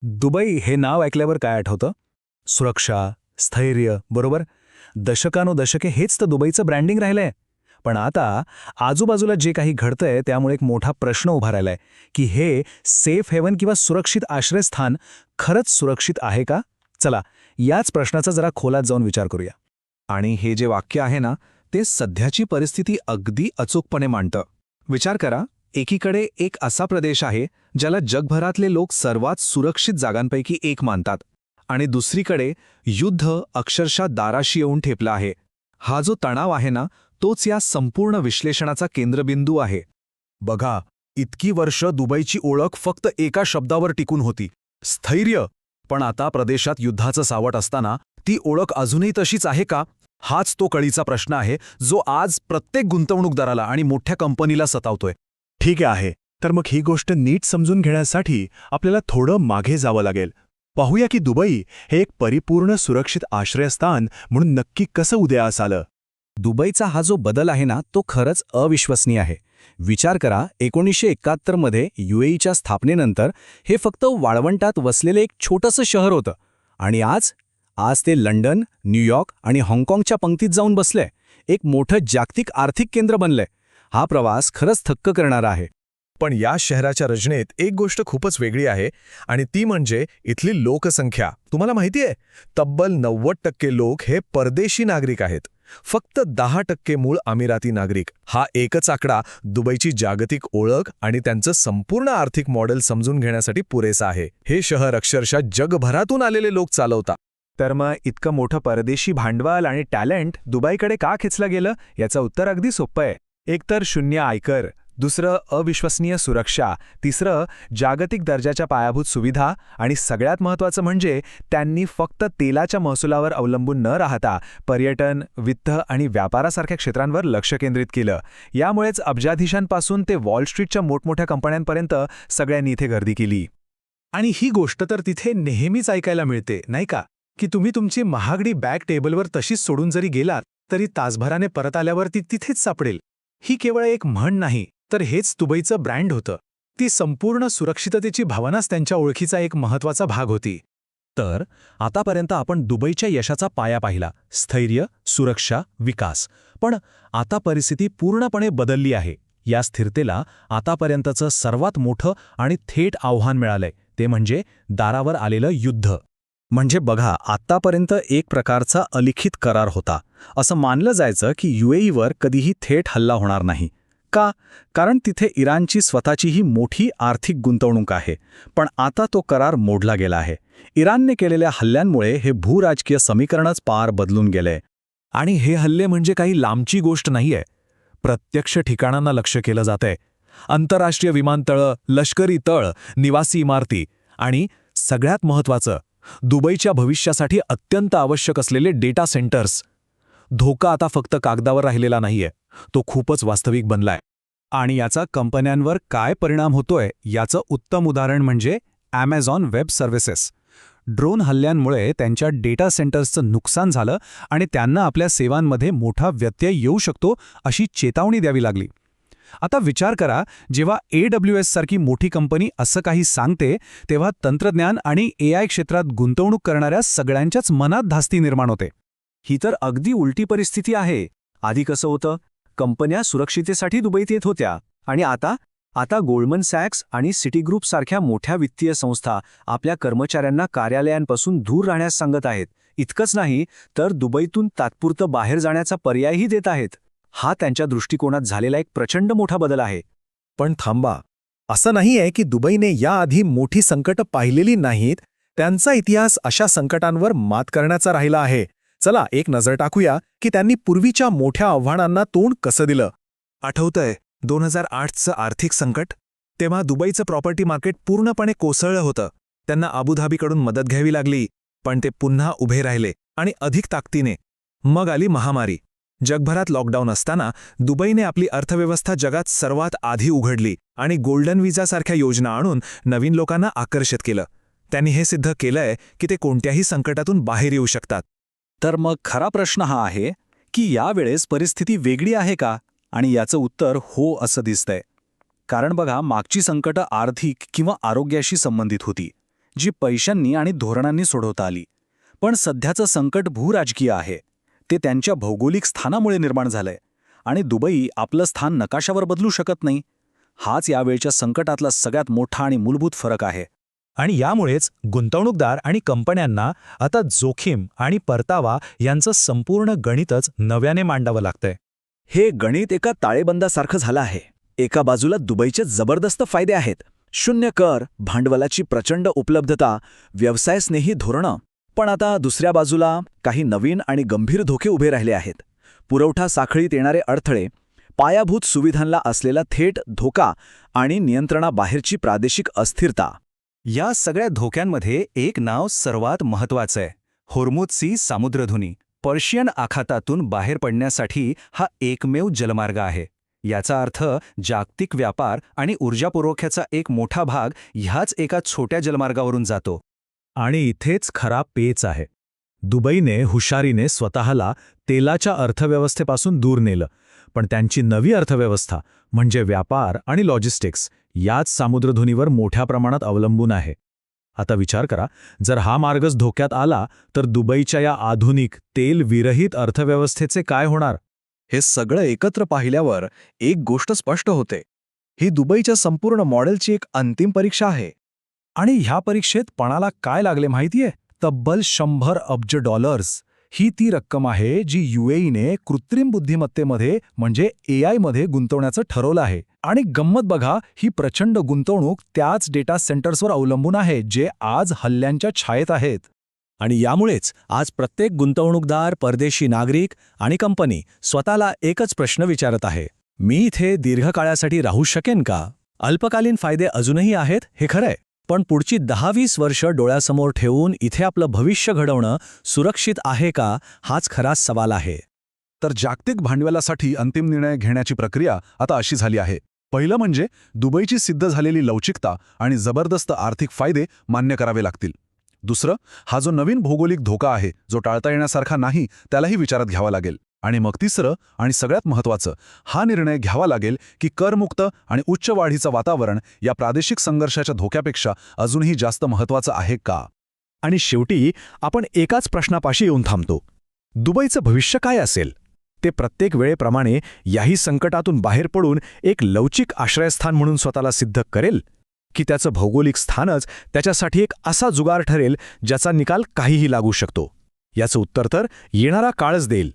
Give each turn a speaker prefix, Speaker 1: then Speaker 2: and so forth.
Speaker 1: Dubai हे नाव ऐकल्यावर काय आठवतं? सुरक्षा, स्थैर्य, बरोबर? दशकानुदशके हेच तर दुबईचं ब्रँडिंग राहिलंय. पण आता आजूबाजूला जे काही घडतंय त्यामुळे एक मोठा प्रश्न उभा राहिलाय की हे सेफ हेवन किंवा सुरक्षित आश्रयस्थान खरंच सुरक्षित आहे का? चला, याच प्रश्नाचा जरा खोलात जाऊन विचार करूया.
Speaker 2: आणि हे जे वाक्य आहे ना, ते सध्याची परिस्थिती अगदी अचूकपणे मांडतं. विचार करा, एकीकडे एक असा प्रदेश आहे ज्याला जगभरातले लोक सर्वात सुरक्षित जागांपैकी एक मानतात, आणि दुसरीकडे युद्ध अक्षरशः दाराशी येऊन ठेपला आहे. हा जो तणाव आहे ना, तोच या संपूर्ण विश्लेषणाचा केंद्रबिंदू आहे.
Speaker 3: बघा, इतकी वर्ष दुबईची ओळख फक्त एका शब्दावर टिकून होती, स्थैर्य. पण आता प्रदेशात युद्धाचं सावट असताना ती ओळख अजूनही तशीच आहे का? हाच तो कळीचा प्रश्न आहे जो आज प्रत्येक गुंतवणूकदाराला आणि मोठ्या कंपनीला सतावतोय.
Speaker 4: ठीक आहे, तर मग ही गोष्ट नीट समजून घेण्यासाठी आपल्याला थोडं मागे जावं लागेल. पाहूया की दुबई हे एक परिपूर्ण सुरक्षित आश्रयस्थान म्हणून नक्की कसं उदयास आलं.
Speaker 1: दुबईचा हा जो बदल आहे ना, तो खरंच अविश्वसनीय आहे. विचार करा, 1971 मध्ये UAEच्या स्थापनेनंतर हे फक्त वाळवंटात वसलेले एक छोटंसं शहर होतं. आणि आज ते लंडन, न्यूयॉर्क आणि हाँगकाँगच्या पंक्तीत जाऊन बसलंय. एक मोठं जागतिक आर्थिक केंद्र बनलंय. हा प्रवास खरंच थक्क करणारा आहे.
Speaker 3: पण या शहराच्या रचनेत एक गोष्ट खूपच वेगळी आहे, आणि ती म्हणजे इथली लोकसंख्या. तुम्हाला माहितीये, तब्बल 90% लोक हे परदेशी नागरिक आहेत. फक्त 10% मूळ अमिराती नागरिक. हा एकच आकडा दुबईची जागतिक ओळख आणि त्यांचं संपूर्ण आर्थिक मॉडेल समजून घेण्यासाठी पुरेसा आहे. हे शहर अक्षरशः जगभरातून आलेले लोक चालवतात.
Speaker 2: तर मग इतकं मोठं परदेशी भांडवल आणि टॅलेंट दुबईकडे का खेचलं गेलं, याचं उत्तर अगदी सोपं आहे. एकतर शून्य आयकर, दुसरं अविश्वसनीय सुरक्षा, तिसरं जागतिक दर्जाच्या पायाभूत सुविधा, आणि सगळ्यात महत्त्वाचं म्हणजे त्यांनी फक्त तेलाच्या महसुलावर अवलंबून न राहता पर्यटन, वित्त आणि व्यापारासारख्या क्षेत्रांवर लक्ष केंद्रित केलं. यामुळेच अब्जाधीशांपासून ते वॉल स्ट्रीटच्या मोठमोठ्या कंपन्यांपर्यंत सगळ्यांनी इथे गर्दी केली.
Speaker 4: आणि ही गोष्ट तर तिथे नेहमीच ऐकायला मिळते, नाही का? की तुम्ही तुमची महागडी बॅग टेबलवर तशीच सोडून जरी गेलात तरी तासभराने परत आल्यावर ती तिथेच सापडेल. ही केवळ एक म्हण नाही, तर हेच दुबईचं ब्रँड होतं. ती संपूर्ण सुरक्षिततेची भावनाच त्यांच्या ओळखीचा एक महत्त्वाचा भाग होती.
Speaker 3: तर आतापर्यंत आपण दुबईच्या यशाचा पाया पाहिला, स्थैर्य, सुरक्षा, विकास. पण आता परिस्थिती पूर्णपणे बदलली आहे. या स्थिरतेला आतापर्यंतचं सर्वात मोठं आणि थेट आव्हान मिळालंय, ते म्हणजे दारावर आलेलं युद्ध.
Speaker 1: म्हणजे बघा, आतापर्यंत एक प्रकारचा अलिखित करार होता. असं मानलं जायचं की UAEवर कधीही थेट हल्ला होणार नाही. का? कारण तिथे इराणची स्वतःचीही मोठी आर्थिक गुंतवणूक आहे. पण आता तो करार मोडला गेला आहे. इराणने केलेल्या हल्ल्यांमुळे हे भूराजकीय समीकरणच पार बदलून गेलंय.
Speaker 3: आणि हे हल्ले म्हणजे काही लांबची गोष्ट नाहीये. प्रत्यक्ष ठिकाणांना लक्ष केलं जातंय. आंतरराष्ट्रीय विमानतळं, लष्करी तळ, निवासी इमारती, आणि सगळ्यात महत्त्वाचं, दुबईच्या भविष्यासाठी अत्यंत आवश्यक असलेले डेटा सेंटर्स. धोका आता फक्त कागदावर राहिलेला नाहीये, तो खूपच वास्तविक बनलाय.
Speaker 2: आणि याचा कंपन्यांवर काय परिणाम होतोय याचं उत्तम उदाहरण म्हणजे Amazon वेब सर्व्हिसेस. ड्रोन हल्ल्यांमुळे त्यांच्या डेटा सेंटर्सचं नुकसान झालं आणि त्यांना आपल्या सेवांमध्ये मोठा व्यत्यय येऊ शकतो अशी चेतावणी द्यावी लागली. आता विचार करा, जेव्हा AWS सारखी मोठी कंपनी असं काही सांगते, तेव्हा तंत्रज्ञान आणि AI क्षेत्रात गुंतवणूक करणाऱ्या सगळ्यांच्याच मनात धास्ती निर्माण होते.
Speaker 1: ही तर अगदी उलटी परिस्थिती आहे. आधी कसं होतं? कंपन्या सुरक्षितेसाठी दुबईत येत होत्या, आणि आता गोल्डमन सॅक्स आणि सिटीग्रुप सारख्या मोठ्या वित्तीय संस्था आपल्या कर्मचाऱ्यांना कार्यालयांपासून दूर राहण्यास सांगत आहेत. इतकंच नाही, तर दुबईतून तात्पुरतं बाहेर जाण्याचा पर्यायही देत आहेत. हा त्यांच्या दृष्टिकोनात झालेला एक प्रचंड मोठा बदल आहे.
Speaker 3: पण थांबा, असं नाहीये की दुबईने याआधी मोठी संकटं पाहिलेली नाहीत. त्यांचा इतिहास अशा संकटांवर मात करण्याचा राहिला आहे. चला एक नजर टाकूया की त्यांनी पूर्वीच्या मोठ्या आव्हानांना तोंड कसं दिलं.
Speaker 2: आठवतंय 2008चं आर्थिक संकट? तेव्हा दुबईचं प्रॉपर्टी मार्केट पूर्णपणे कोसळलं होतं. त्यांना अबुधाबीकडून मदत घ्यावी लागली, पण ते पुन्हा उभे राहिले, आणि अधिक ताकदीने. मग आली महामारी. जगभरात लॉकडाऊन असताना दुबईने आपली अर्थव्यवस्था जगात सर्वात आधी उघडली आणि गोल्डन व्हिसासारख्या योजना आणून नवीन लोकांना आकर्षित केलं. त्यांनी हे सिद्ध केलंय की ते कोणत्याही संकटातून बाहेर येऊ शकतात.
Speaker 1: तर मग खरा प्रश्न हा आहे की यावेळेस परिस्थिती वेगळी आहे का? आणि याचं उत्तर हो असं दिसतंय. कारण बघा, मागची संकटं आर्थिक किंवा आरोग्याशी संबंधित होती. जी पैशांनी आणि धोरणांनी सोडवता आली. पण सध्याचं संकट भूराजकीय आहे. ते त्यांच्या भौगोलिक स्थानामुळे निर्माण झालंय आणि दुबई आपलं स्थान नकाशावर बदलू शकत नाही. हाच यावेळच्या संकटातला सगळ्यात मोठा आणि मूलभूत फरक आहे.
Speaker 4: आणि यामुळेच गुंतवणूकदार आणि कंपन्यांना आता जोखीम आणि परतावा यांचं संपूर्ण गणितच नव्याने मांडावं लागतंय.
Speaker 2: हे गणित एका ताळेबंदासारखं झालं आहे. एका बाजूला दुबईचे जबरदस्त फायदे आहेत. 0 कर, भांडवलाची प्रचंड उपलब्धता, व्यवसायस्नेही धोरणं. पण आता दुसऱ्या बाजूला काही नवीन आणि गंभीर धोके उभे राहिले आहेत. पुरवठा साखळीत येणारे अडथळे, पायाभूत सुविधांना असलेला थेट धोका आणि नियंत्रणाबाहेरची प्रादेशिक अस्थिरता.
Speaker 1: या सगळ्या धोक्यांमध्ये एक नाव सर्वात महत्त्वाचं आहे: होर्मुझची सामुद्रधुनी. पर्शियन आखातातून बाहेर पडण्यासाठी हा एकमेव जलमार्ग आहे. याचा अर्थ जागतिक व्यापार आणि ऊर्जा पुरवठ्याचा एक मोठा भाग ह्याच एका छोट्या जलमार्गावरून जातो.
Speaker 4: आणि इथेच खरा पेच आहे. दुबईने हुशारीने स्वतःला तेलाच्या अर्थव्यवस्थेपासून दूर नेलं, पण त्यांची नवी अर्थव्यवस्था म्हणजे व्यापार आणि लॉजिस्टिक्स याच सामुद्रधुनीवर मोठ्या प्रमाणात अवलंबून आहे. आता विचार करा, जर हा मार्गच धोक्यात आला तर दुबईच्या या आधुनिक तेल विरहित अर्थव्यवस्थेचे काय होणार?
Speaker 3: हे सगळं एकत्र पाहिल्यावर एक गोष्ट स्पष्ट होते. ही दुबईच्या संपूर्ण मॉडेलची एक अंतिम परीक्षा आहे.
Speaker 4: आणि ह्या परीक्षेत पणाला काय लागले माहितीये? तब्बल 100 अब्ज डॉलर्स. ही ती रक्कम आहे जी UAEने कृत्रिम बुद्धिमत्तेमध्ये म्हणजे AI मध्ये गुंतवण्याचं ठरवलं आहे. आणि गंमत बघा, ही प्रचंड गुंतवणूक त्याच डेटा सेंटर्सवर अवलंबून आहे जे आज हल्ल्यांच्या छायेत आहेत.
Speaker 1: आणि यामुळेच आज प्रत्येक गुंतवणूकदार, परदेशी नागरिक आणि कंपनी स्वतःला एकच प्रश्न विचारत आहे: मी इथे दीर्घकाळासाठी राहू शकेन का? अल्पकालीन फायदे अजूनही आहेत, हे खरंय, पण पुढची 10-20 वर्ष डोळ्यासमोर ठेवून इथे आपलं भविष्य घडवणं सुरक्षित आहे का, हाच खरा सवाल आहे.
Speaker 5: तर जागतिक भांडवलासाठी अंतिम निर्णय घेण्याची प्रक्रिया आता अशी झाली आहे. पहिलं म्हणजे दुबईची सिद्ध झालेली लवचिकता आणि जबरदस्त आर्थिक फायदे मान्य करावे लागतील. दुसरं, हा जो नवीन भौगोलिक धोका आहे जो टाळता येण्यासारखा नाही, त्यालाही विचारात घ्यावा लागेल. आणि मग तिसरं आणि सगळ्यात महत्त्वाचं, हा निर्णय घ्यावा लागेल की करमुक्त आणि उच्च वाढीचं वातावरण या प्रादेशिक संघर्षाच्या धोक्यापेक्षा अजूनही जास्त महत्त्वाचं आहे का?
Speaker 4: आणि शेवटी आपण एकाच प्रश्नापाशी येऊन थांबतो: दुबईचं भविष्य काय असेल? ते प्रत्येक वेळेप्रमाणे याही संकटातून बाहेर पडून एक लवचिक आश्रयस्थान म्हणून स्वतःला सिद्ध करेल, की त्याचं भौगोलिक स्थानच त्याच्यासाठी एक असा जुगार ठरेल ज्याचा निकाल काहीही लागू शकतो? याचं उत्तर तर येणारा काळच देईल.